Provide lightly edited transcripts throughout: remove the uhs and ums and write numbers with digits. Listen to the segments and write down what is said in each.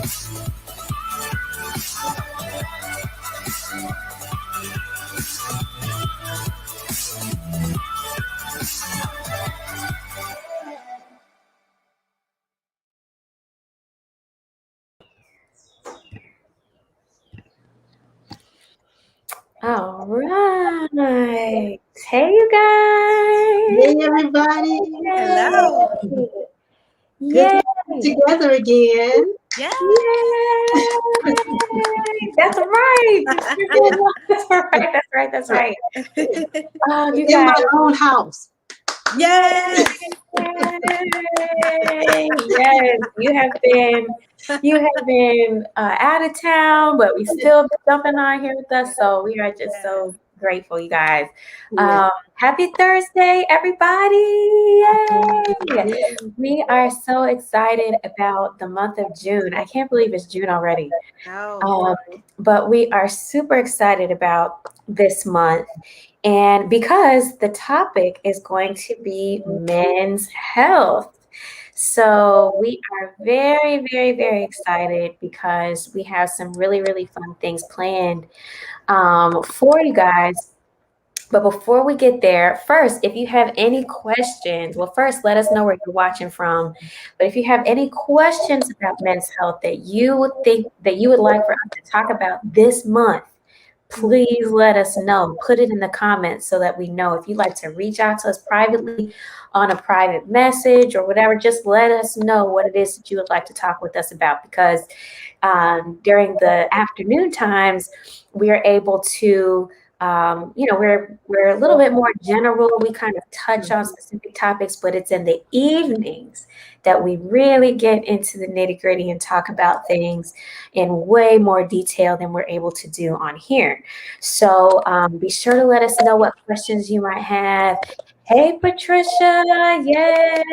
All right. Hey, you guys. Hey, everybody. Hello. Good Yay. to be together again. Yeah. Yay. That's right. That's right. That's right. That's right. You In guys. my own house. Yes. Yay. Yes, you have been out of town, but we still been jumping on here with us. So we are just so grateful, you guys. Yeah. Happy Thursday, everybody. Yay. We are so excited about the month of June. I can't believe it's June already. Oh. But we are super excited about this month. And because the topic is going to be men's health. So we are very, very, very excited because we have some really, really fun things planned for you guys. But before we get there, first, if you have any questions, well, first, let us know where you're watching from. But if you have any questions about men's health that you would think that you would like for us to talk about this month, please let us know. Put it in the comments so that we know. If you'd like to reach out to us privately on a private message or whatever, just let us know what it is that you would like to talk with us about, because during the afternoon times, we are able to we're a little bit more general. We kind of touch on specific topics, but it's in the evenings that we really get into the nitty-gritty and talk about things in way more detail than we're able to do on here. So be sure to let us know what questions you might have. Hey, Patricia. Yay.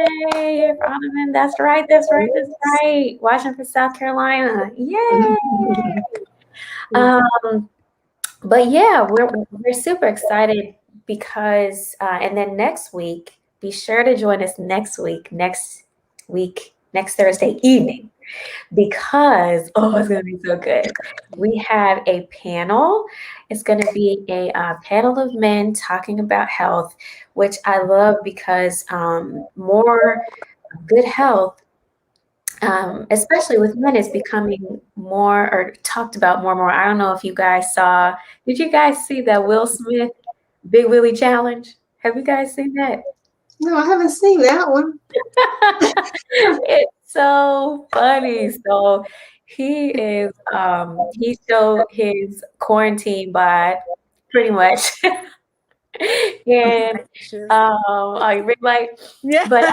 You're from Ottoman. That's right. That's right. That's right. Watching from South Carolina. Yay. But yeah, we're super excited because and then next week, be sure to join us next Thursday evening, because it's going to be so good. We have a panel. It's going to be a panel of men talking about health, which I love because more good health, especially with men, is becoming more or talked about more and more. I don't know if you guys saw. Did you guys see that Will Smith Big Willie challenge? Have you guys seen that? No, I haven't seen that one. It's so funny. So he showed his quarantine by pretty much. And I really like, Yeah. but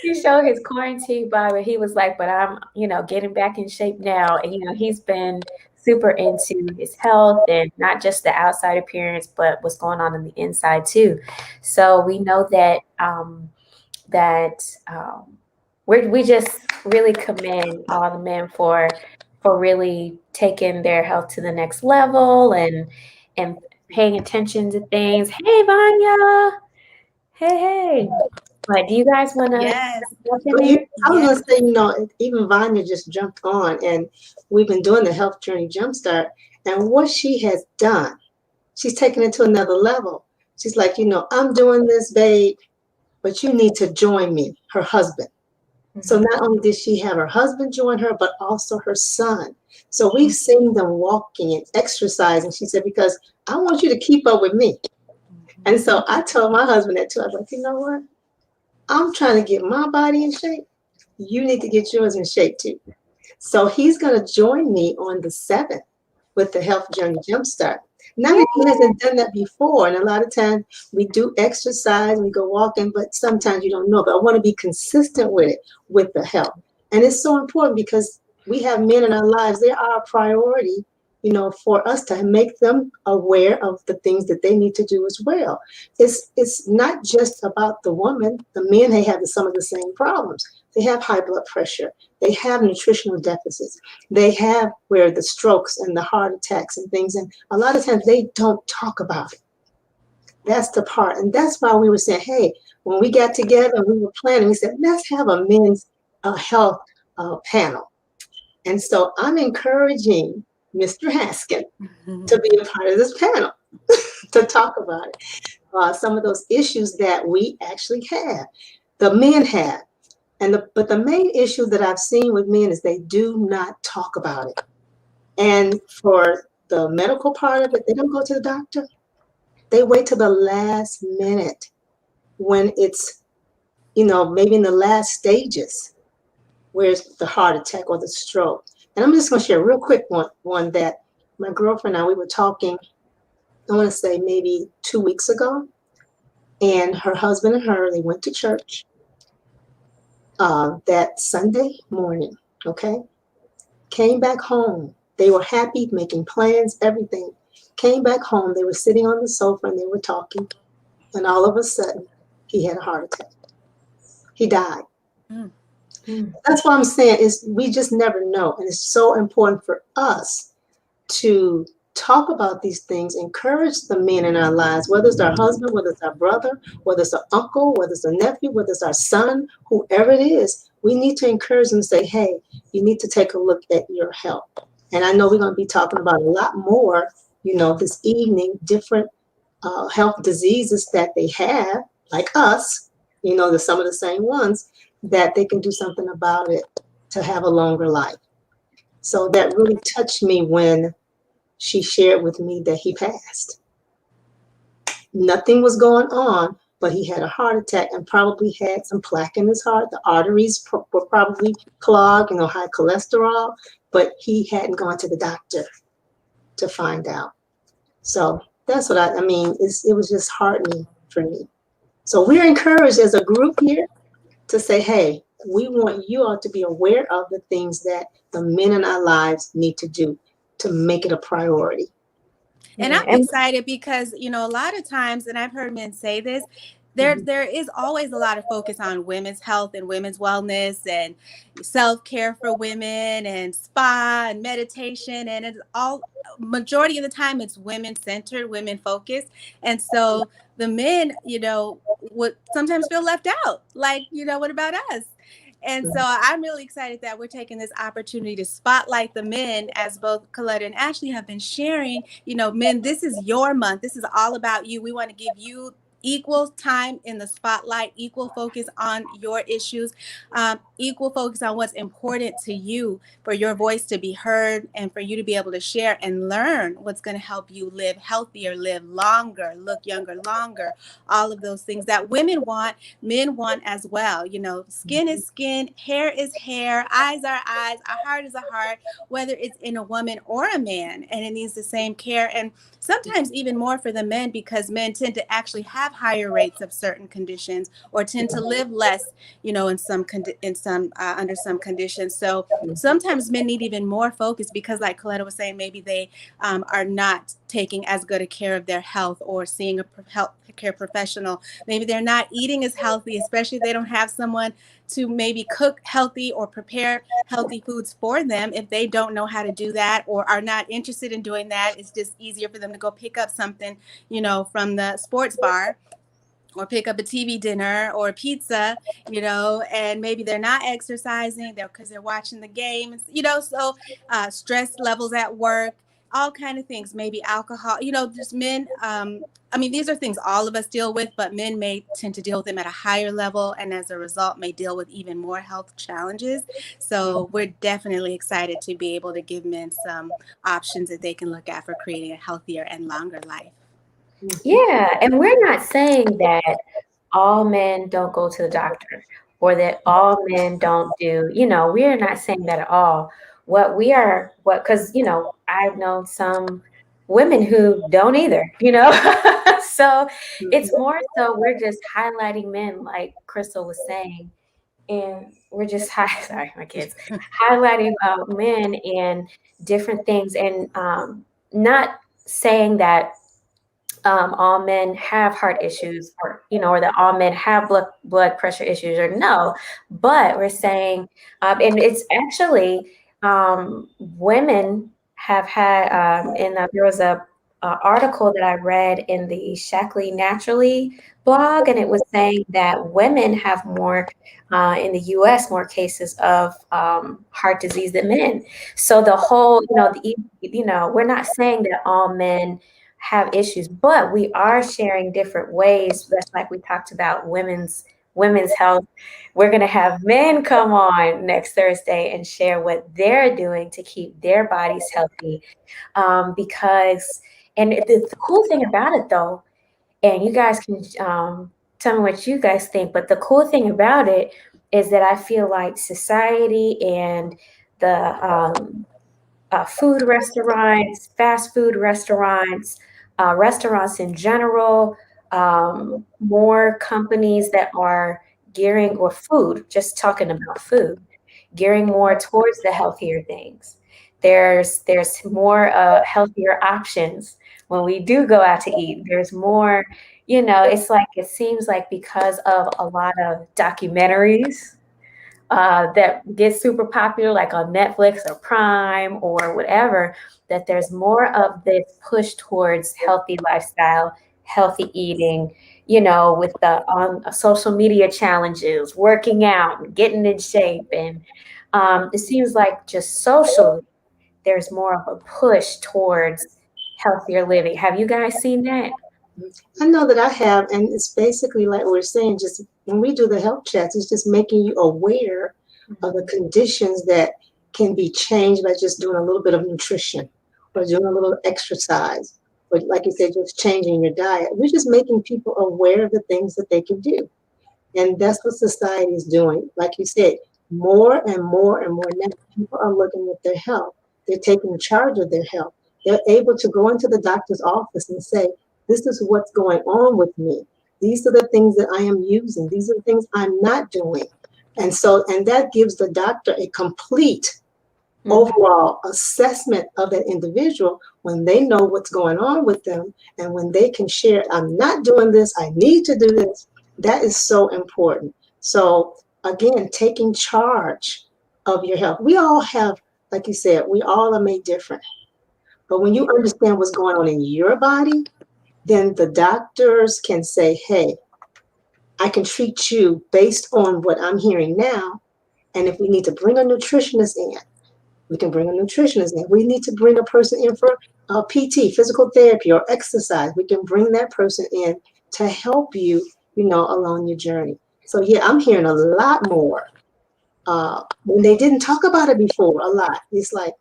he showed his quarantine by where he was like, but I'm, getting back in shape now. And, he's been super into his health and not just the outside appearance, but what's going on in the inside too. So we know that, we just really commend all the men for really taking their health to the next level and paying attention to things. Hey, Vanya. Hey. But do you guys want to Yes. jump in But there? I was going to say, even Vanya just jumped on, and we've been doing the Health Journey Jumpstart. And what she has done, she's taken it to another level. She's like, I'm doing this, babe, but you need to join me, her husband. So not only did she have her husband join her, but also her son. So we've seen them walking and exercising. She said, because I want you to keep up with me. And so I told my husband that too. I was like, you know what? I'm trying to get my body in shape. You need to get yours in shape too. So he's going to join me on the 7th with the Health Journey Jumpstart. Now that he hasn't done that before, and a lot of times we do exercise, we go walking, but sometimes you don't know. But I want to be consistent with it, with the health. And it's so important because we have men in our lives. They are a priority, for us to make them aware of the things that they need to do as well. It's not just about the woman. The men, they have some of the same problems. They have high blood pressure. They have nutritional deficits. They have where the strokes and the heart attacks and things. And a lot of times they don't talk about it. That's the part. And that's why we were saying, hey, when we got together and we were planning, we said, let's have a men's health panel. And so I'm encouraging Mr. Haskin to be a part of this panel to talk about it. Some of those issues that we actually have, the men have. But the main issue that I've seen with men is they do not talk about it. And for the medical part of it, they don't go to the doctor. They wait till the last minute when it's, maybe in the last stages, where it's the heart attack or the stroke. And I'm just going to share a real quick one that my girlfriend and I, we were talking, I want to say maybe 2 weeks ago. And her husband and her, they went to church that Sunday morning, okay? Came back home. They were happy, making plans, everything. Came back home. They were sitting on the sofa and they were talking. And all of a sudden, he had a heart attack. He died. That's what I'm saying is we just never know. And it's so important for us to talk about these things, encourage the men in our lives, whether it's our husband, whether it's our brother, whether it's our uncle, whether it's a nephew, whether it's our son, whoever it is, we need to encourage them and say, hey, you need to take a look at your health. And I know we're going to be talking about a lot more, this evening, different health diseases that they have, like us, there's some of the same ones, that they can do something about it to have a longer life. So that really touched me when she shared with me that he passed. Nothing was going on, but he had a heart attack and probably had some plaque in his heart. The arteries were probably clogged, high cholesterol, but he hadn't gone to the doctor to find out. So that's what I mean. It was just heartening for me. So we're encouraged as a group here to say, hey, we want you all to be aware of the things that the men in our lives need to do to make it a priority. And I'm excited because, a lot of times, and I've heard men say this, there is always a lot of focus on women's health and women's wellness and self-care for women and spa and meditation. And it's all, majority of the time, it's women-centered, women-focused. And so the men, would sometimes feel left out. Like, what about us? And so I'm really excited that we're taking this opportunity to spotlight the men, as both Coletta and Ashley have been sharing. Men, this is your month. This is all about you. We want to give you equal time in the spotlight, equal focus on your issues, equal focus on what's important to you, for your voice to be heard and for you to be able to share and learn what's going to help you live healthier, live longer, look younger longer, all of those things that women want, men want as well. Skin is skin, hair is hair, eyes are eyes, a heart is a heart, whether it's in a woman or a man, and it needs the same care. And sometimes even more for the men, because men tend to actually have higher rates of certain conditions or tend to live less, under some conditions. So sometimes men need even more focus because, like Coletta was saying, maybe they are not taking as good a care of their health or seeing a health care professional. Maybe they're not eating as healthy, especially if they don't have someone to maybe cook healthy or prepare healthy foods for them. If they don't know how to do that or are not interested in doing that, it's just easier for them to go pick up something, from the sports bar, or pick up a TV dinner or pizza, and maybe they're not exercising because they're watching the games, so stress levels at work, all kind of things, maybe alcohol, just men. These are things all of us deal with, but men may tend to deal with them at a higher level, and as a result may deal with even more health challenges. So we're definitely excited to be able to give men some options that they can look at for creating a healthier and longer life. Yeah, and we're not saying that all men don't go to the doctor or that all men don't do, we are not saying that at all. Because, I've known some women who don't either, so it's more so we're just highlighting men, like Crystal was saying, and we're just sorry, my kids, highlighting about men and different things, and not saying that all men have heart issues, or or that all men have blood pressure issues, or no, but we're saying, and it's actually women have had. There was a article that I read in the Shaklee Naturally blog, and it was saying that women have more in the U.S. more cases of heart disease than men. So the whole, we're not saying that all men have issues, but we are sharing different ways. That's like we talked about women's health. We're going to have men come on next Thursday and share what they're doing to keep their bodies healthy. Because, and the cool thing about it though, and you guys can tell me what you guys think, but the cool thing about it is that I feel like society and the food restaurants, fast food restaurants, restaurants in general, more companies that are gearing, or food, just talking about food, gearing more towards the healthier things. There's more healthier options when we do go out to eat. There's more, it's like it seems like because of a lot of documentaries that get super popular, like on Netflix or Prime or whatever, that there's more of this push towards healthy lifestyle, healthy eating, with the on social media challenges, working out, and getting in shape. And it seems like just socially, there's more of a push towards healthier living. Have you guys seen that? I know that I have, and it's basically like we're saying, just when we do the health chats, it's just making you aware of the conditions that can be changed by just doing a little bit of nutrition or doing a little exercise, or like you said, just changing your diet. We're just making people aware of the things that they can do. And that's what society is doing. Like you said, more and more and more now, people are looking at their health. They're taking charge of their health. They're able to go into the doctor's office and say, this is what's going on with me. These are the things that I am using. These are the things I'm not doing. And so, and that gives the doctor a complete overall assessment of that individual when they know what's going on with them, and when they can share, I'm not doing this, I need to do this. That is so important. So again, taking charge of your health. We all have, like you said, we all are made different. But when you understand what's going on in your body, then the doctors can say, hey, I can treat you based on what I'm hearing now. And if we need to bring a nutritionist in, we can bring a nutritionist in. We need to bring a person in for PT, physical therapy, or exercise. We can bring that person in to help you, along your journey. So yeah, I'm hearing a lot more. When they didn't talk about it before, a lot. It's like,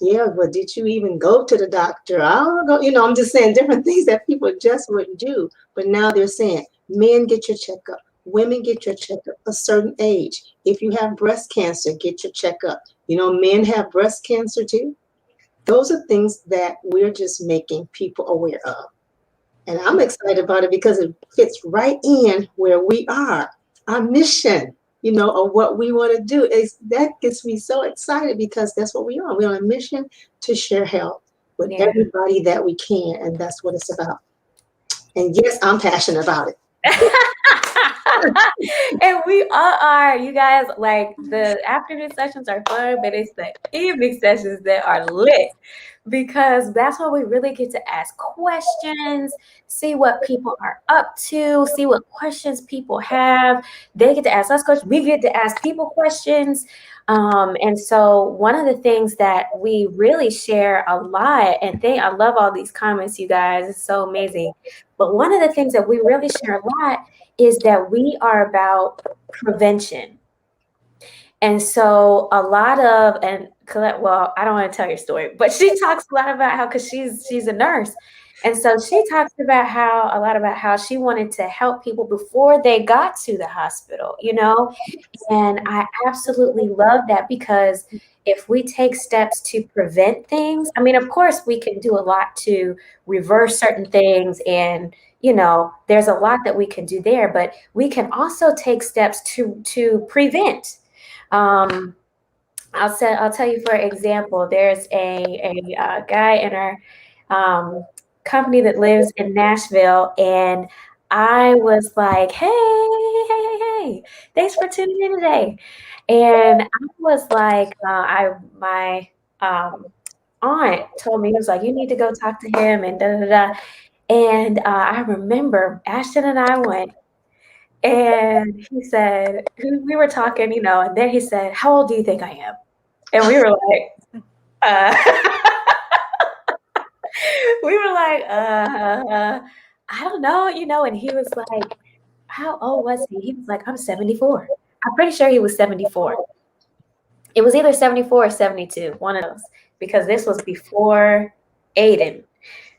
yeah, but did you even go to the doctor? I don't know. I'm just saying different things that people just wouldn't do. But now they're saying, men, get your checkup. Women, get your checkup a certain age. If you have breast cancer, get your checkup. Men have breast cancer too. Those are things that we're just making people aware of. And I'm excited about it because it fits right in where we are. Our mission, of what we want to do, that gets me so excited because that's what we are. We're on a mission to share health with everybody that we can. And that's what it's about. And yes, I'm passionate about it. And we all are. You guys, like, the afternoon sessions are fun, but it's the evening sessions that are lit, because that's where we really get to ask questions, see what people are up to, see what questions people have. They get to ask us questions. We get to ask people questions. And so one of the things that we really share a lot, and I love all these comments, you guys, it's so amazing. But one of the things that we really share a lot is that we are about prevention. And so a lot of, and Colette, well, I don't want to tell your story, but she talks a lot about how, because she's a nurse. And so she talks about a lot about how she wanted to help people before they got to the hospital, and I absolutely love that, because if we take steps to prevent things, I mean, of course, we can do a lot to reverse certain things, and there's a lot that we can do there, but we can also take steps to prevent. I'll tell you, for example, there's a guy in our company that lives in Nashville, and I was like, hey, thanks for tuning in today. And I was like, my aunt told me, he was like, you need to go talk to him, and da da da. And I remember Ashton and I went, and he said, we were talking, and then he said, "How old do you think I am?" And we were like, uh, I don't know, and he was like, "How old was he?" He was like, "I'm 74. I'm pretty sure he was 74. It was either 74 or 72, one of those, because this was before Aiden.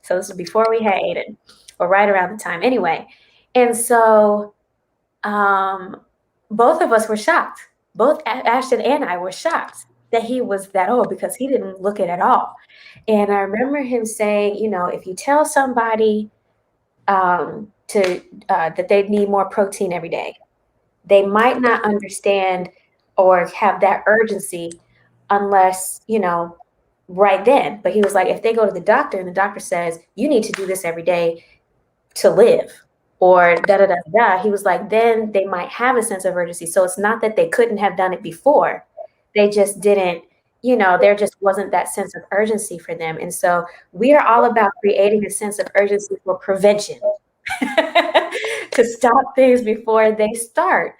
So this was before we had Aiden, or right around the time. Anyway, and so both of us were shocked. Both Ashton and I were shocked that he was that old because he didn't look it at all. And I remember him saying, if you tell somebody that they need more protein every day, they might not understand or have that urgency unless, right then. But he was like, if they go to the doctor and the doctor says, you need to do this every day to live, or da da da da, he was like, then they might have a sense of urgency. So it's not that they couldn't have done it before. They just didn't, there just wasn't that sense of urgency for them. And so we are all about creating a sense of urgency for prevention to stop things before they start.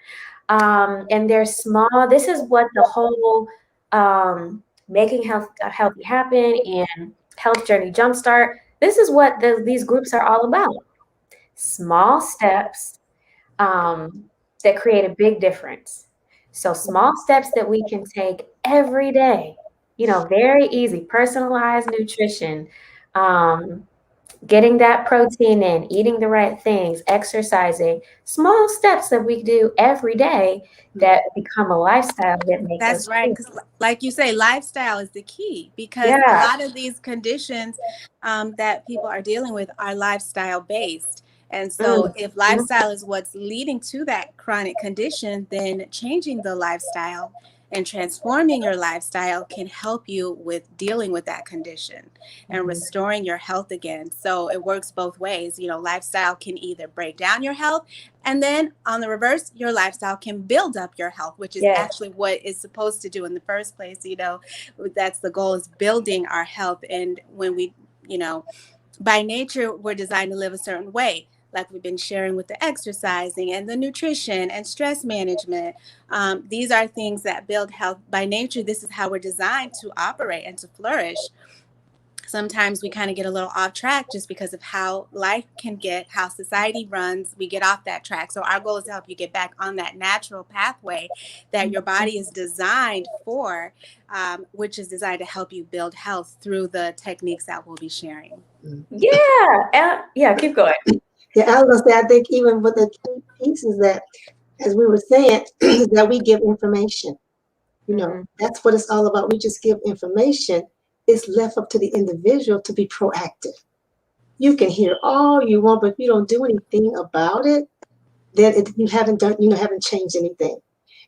And they're small. This is what the whole Making Healthy Happen and Health Journey Jumpstart, this is what these groups are all about. Small steps that create a big difference. So small steps that we can take every day, very easy, personalized nutrition, getting that protein in, eating the right things, exercising, small steps that we do every day that become a lifestyle that makes us. That's right. Because like you say, lifestyle is the key, because a lot of these conditions that people are dealing with are lifestyle based. And so if lifestyle is what's leading to that chronic condition, then changing the lifestyle and transforming your lifestyle can help you with dealing with that condition and restoring your health again. So it works both ways. Lifestyle can either break down your health, and then on the reverse, your lifestyle can build up your health, which is actually what it's supposed to do in the first place. That's the goal, is building our health. And when we, by nature, we're designed to live a certain way, like we've been sharing with the exercising and the nutrition and stress management. These are things that build health. By nature, this is how we're designed to operate and to flourish. Sometimes we kind of get a little off track just because of how life can get, how society runs. We get off that track. So our goal is to help you get back on that natural pathway that your body is designed for, which is designed to help you build health through the techniques that we'll be sharing. Yeah, keep going. Yeah, I was going to say, I think even with the key pieces that, as we were saying, that we give information. That's what it's all about. We just give information. It's left up to the individual to be proactive. You can hear all you want, but if you don't do anything about it, then you haven't changed anything.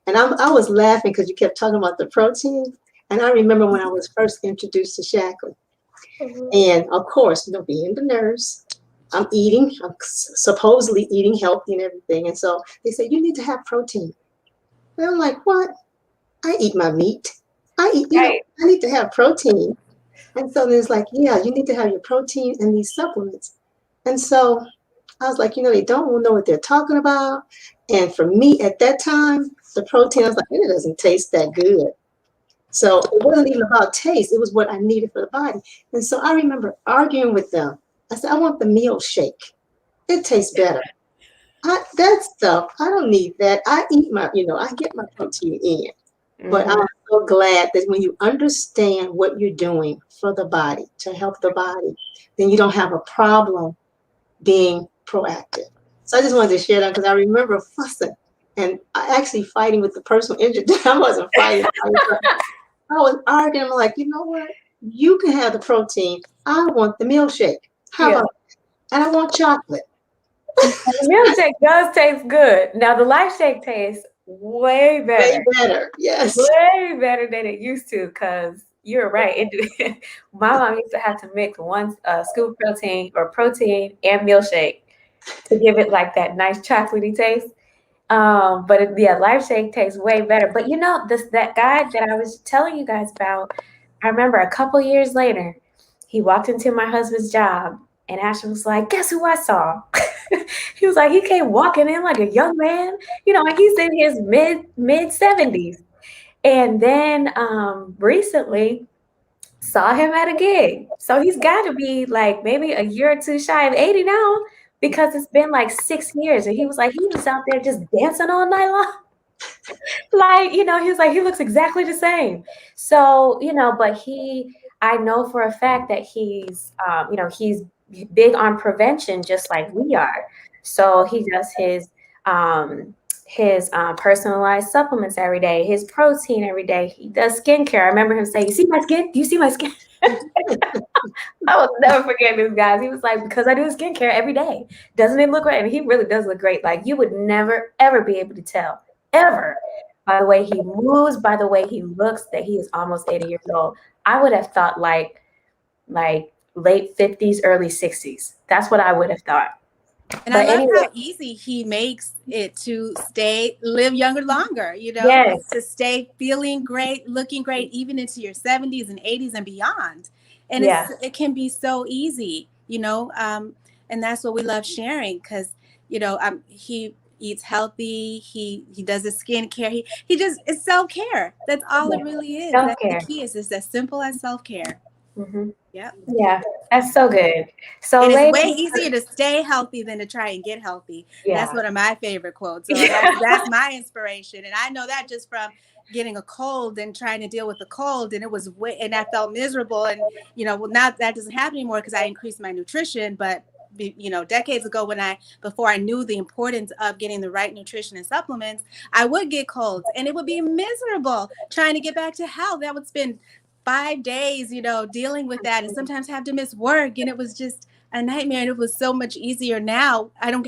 And I was laughing because you kept talking about the protein. And I remember when I was first introduced to Shaklee. And of course, being the nurse, I'm supposedly eating healthy and everything. And so they said, you need to have protein. And I'm like, what? I eat my meat. I need to have protein. And so there's like, yeah, you need to have your protein and these supplements. And so I was like, they don't know what they're talking about. And for me at that time, the protein, I was like, it doesn't taste that good. So it wasn't even about taste. It was what I needed for the body. And so I remember arguing with them. I said, I want the meal shake. It tastes better. That stuff, I don't need that. I eat I get my protein in. But I'm so glad that when you understand what you're doing for the body, to help the body, then you don't have a problem being proactive. So I just wanted to share that because I remember fussing and actually fighting with the personal injury. I wasn't fighting. I was arguing. I'm like, you know what? You can have the protein. I want the milkshake. How about that? And I want chocolate. The milkshake does taste good. Now the Life Shake tastes way better. Way better, yes. Way better than it used to, because you're right. My mom used to have to mix one scoop of protein and milkshake to give it like that nice chocolatey taste. But Life Shake tastes way better. But that guy that I was telling you guys about, I remember a couple years later, he walked into my husband's job And Ashton was like, guess who I saw? He was like, he came walking in like a young man, like he's in his mid 70s. And then recently saw him at a gig. So he's got to be like maybe a year or two shy of 80 now, because it's been like 6 years. And he was like, he was out there just dancing all night long. Like, he was like, he looks exactly the same. So, but I know for a fact that he's big on prevention, just like we are. So he does his personalized supplements every day, his protein every day. He does skincare. I remember him saying, "You see my skin? Do you see my skin?" I will never forget this, guys. He was like, "Because I do skincare every day. Doesn't it look great?" And he really does look great. Like, you would never, ever be able to tell, ever, by the way he moves, by the way he looks, that he is almost 80 years old. I would have thought like late 50s, early 60s. That's what I would have thought. And I love how easy he makes it to live younger longer, Yes. to stay feeling great, looking great, even into your 70s and 80s and beyond. And it can be so easy, and that's what we love sharing, because, he eats healthy. He does his skincare. It's self-care. That's all it really is. Self-care. That's the key. It's as simple as self-care. Mm-hmm. Yeah. Yeah, that's so good. So and it's way easier to stay healthy than to try and get healthy. Yeah. That's one of my favorite quotes. So that's my inspiration. And I know that just from getting a cold and trying to deal with the cold, and and I felt miserable. And, now that doesn't happen anymore because I increased my nutrition. But, decades ago, before I knew the importance of getting the right nutrition and supplements, I would get colds and it would be miserable trying to get back to health. That would spend 5 days, dealing with that, and sometimes have to miss work. And it was just a nightmare. And it was so much easier now. I don't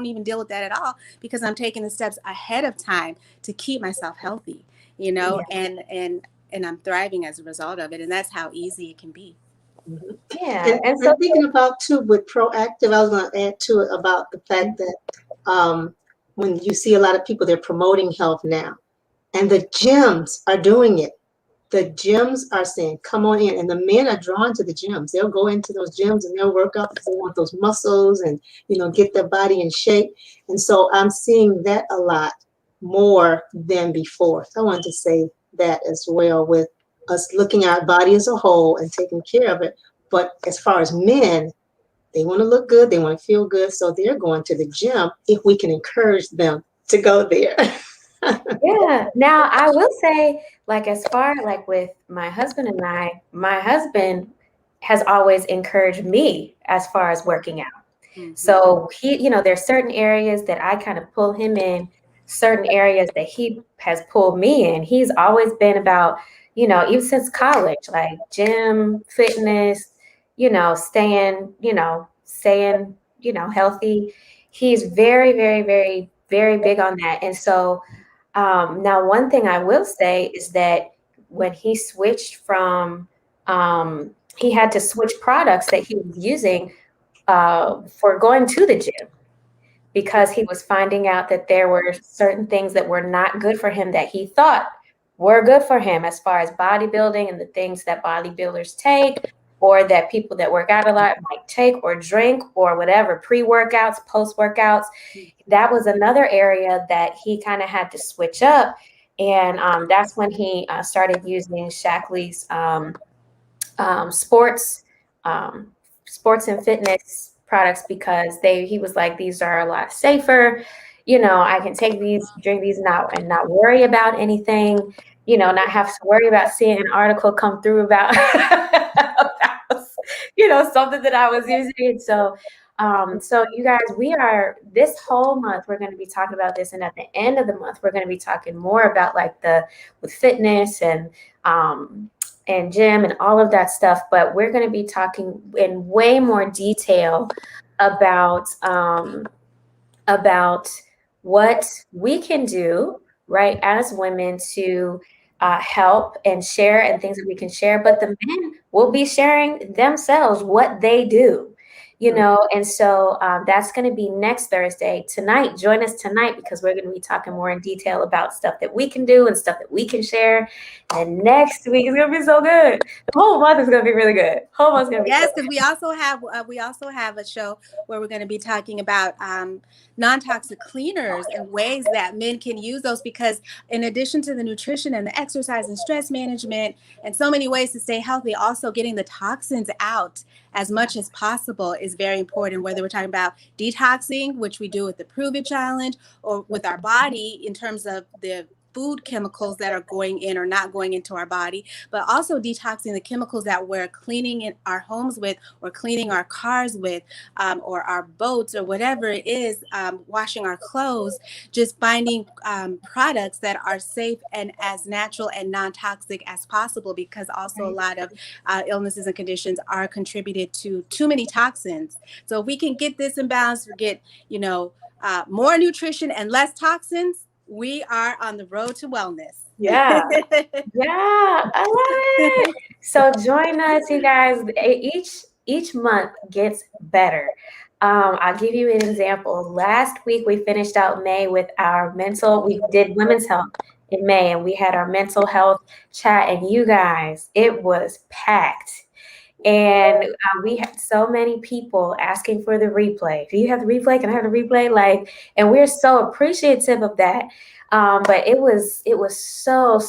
even deal with that at all, because I'm taking the steps ahead of time to keep myself healthy, Yeah. and I'm thriving as a result of it. And that's how easy it can be. Yeah. And so thinking about too with proactive, I was going to add to it about the fact that when you see a lot of people, they're promoting health now, and the gyms are doing it. The gyms are saying, come on in. And the men are drawn to the gyms. They'll go into those gyms and they'll work out because they want those muscles and, get their body in shape. And so I'm seeing that a lot more than before. So I wanted to say that as well, with us looking at our body as a whole and taking care of it. But as far as men, they want to look good. They want to feel good. So they're going to the gym if we can encourage them to go there. Yeah. Now I will say, like, as far like with my husband and my husband has always encouraged me as far as working out. Mm-hmm. So he, there's certain areas that I kind of pull him in, certain areas that he has pulled me in. He's always been about, even since college, like gym, fitness, staying healthy. He's very, very, very, very big on that. And so now, one thing I will say is that when he switched from, he had to switch products that he was using for going to the gym, because he was finding out that there were certain things that were not good for him that he thought were good for him, as far as bodybuilding and the things that bodybuilders take, or that people that work out a lot might take or drink, or whatever, pre-workouts, post-workouts. That was another area that he kind of had to switch up. And that's when he started using Shaklee's sports and fitness products, because he was like, these are a lot safer. I can take these, drink these now, and not worry about anything, not have to worry about seeing an article come through about something that I was using. So you guys, this whole month, we're going to be talking about this. And at the end of the month, we're going to be talking more about with fitness and gym and all of that stuff. But we're going to be talking in way more detail about what we can do, right, as women to help and share, and things that we can share. But the men will be sharing themselves, what they do, you know, and so that's going to be next Thursday. Tonight, join us tonight because we're going to be talking more in detail about stuff that we can do and stuff that we can share. And next week is going to be so good. The whole month is going to be really good. Whole month's going to be yes, because we also have a show where we're going to be talking about non-toxic cleaners and ways that men can use those, because in addition to the nutrition and the exercise and stress management and so many ways to stay healthy, also getting the toxins out as much as possible is very important, whether we're talking about detoxing, which we do with the Prove It Challenge, or with our body in terms of the food chemicals that are going in or not going into our body, but also detoxing the chemicals that we're cleaning in our homes with, or cleaning our cars with, or our boats, or whatever it is, washing our clothes, just finding products that are safe and as natural and non-toxic as possible, because also a lot of illnesses and conditions are contributed to too many toxins. So if we can get this in balance, we get, more nutrition and less toxins, we are on the road to wellness. Yeah. Yeah. I love it. So join us, you guys. Each month gets better. I'll give you an example. Last week, we finished out May with we did women's health in May, and we had our mental health chat, and you guys, it was packed. And we had so many people asking for the replay. Do you have the replay? Can I have the replay? And we're so appreciative of that. But it was so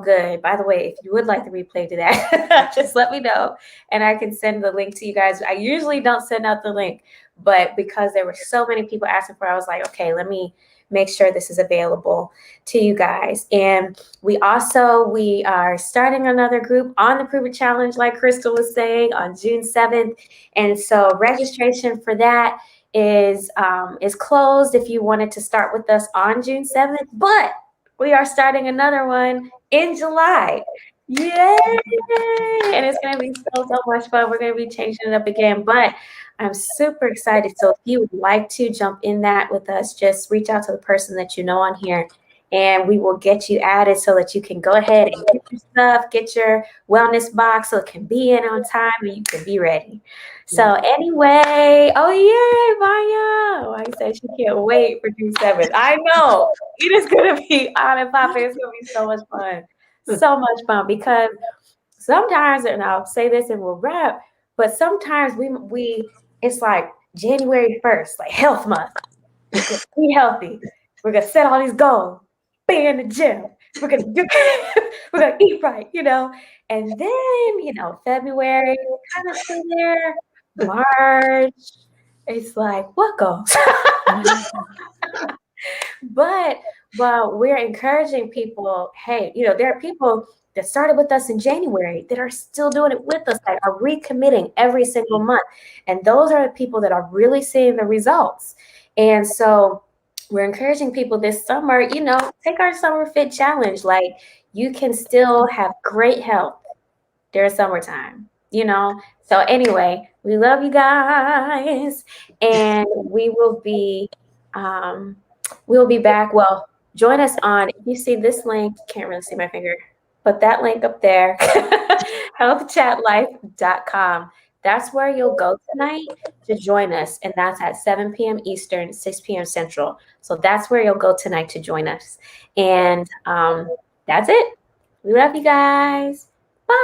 good. By the way, if you would like the replay to that, just let me know and I can send the link to you guys. I usually don't send out the link, but because there were so many people asking for it, I was like, okay, let me make sure this is available to you guys. And we are starting another group on the Prove It Challenge, like Crystal was saying, on June 7th. And so registration for that is closed if you wanted to start with us on June 7th, but we are starting another one in July. Yay! And it's going to be so much fun. We're going to be changing it up again, but I'm super excited. So if you would like to jump in that with us, just reach out to the person that you know on here, and we will get you added so that you can go ahead and get your stuff, get your wellness box so it can be in on time and you can be ready. So anyway, oh yay, Maya. I said she can't wait for June 7th. I know. It is going to be on and popping. It's going to be so much fun. So much fun, because sometimes, and I'll say this and we'll wrap, but sometimes we it's like January 1st, like health month. We're gonna be healthy. We're gonna set all these goals. Be in the gym. We're gonna eat right, And then, February, kind of still there. March, it's like, what goes? But we're encouraging people, hey, there are people that started with us in January that are still doing it with us, that are recommitting every single month. And those are the people that are really seeing the results. And so we're encouraging people this summer, take our Summer Fit Challenge. Like, you can still have great health during summertime, So anyway, we love you guys. And we will be back. Well, join us on, if you see this link, can't really see my finger, but that link up there, healthchatlife.com. That's where you'll go tonight to join us. And that's at 7 p.m. Eastern, 6 p.m. Central. So that's where you'll go tonight to join us. And that's it. We love you guys. Bye.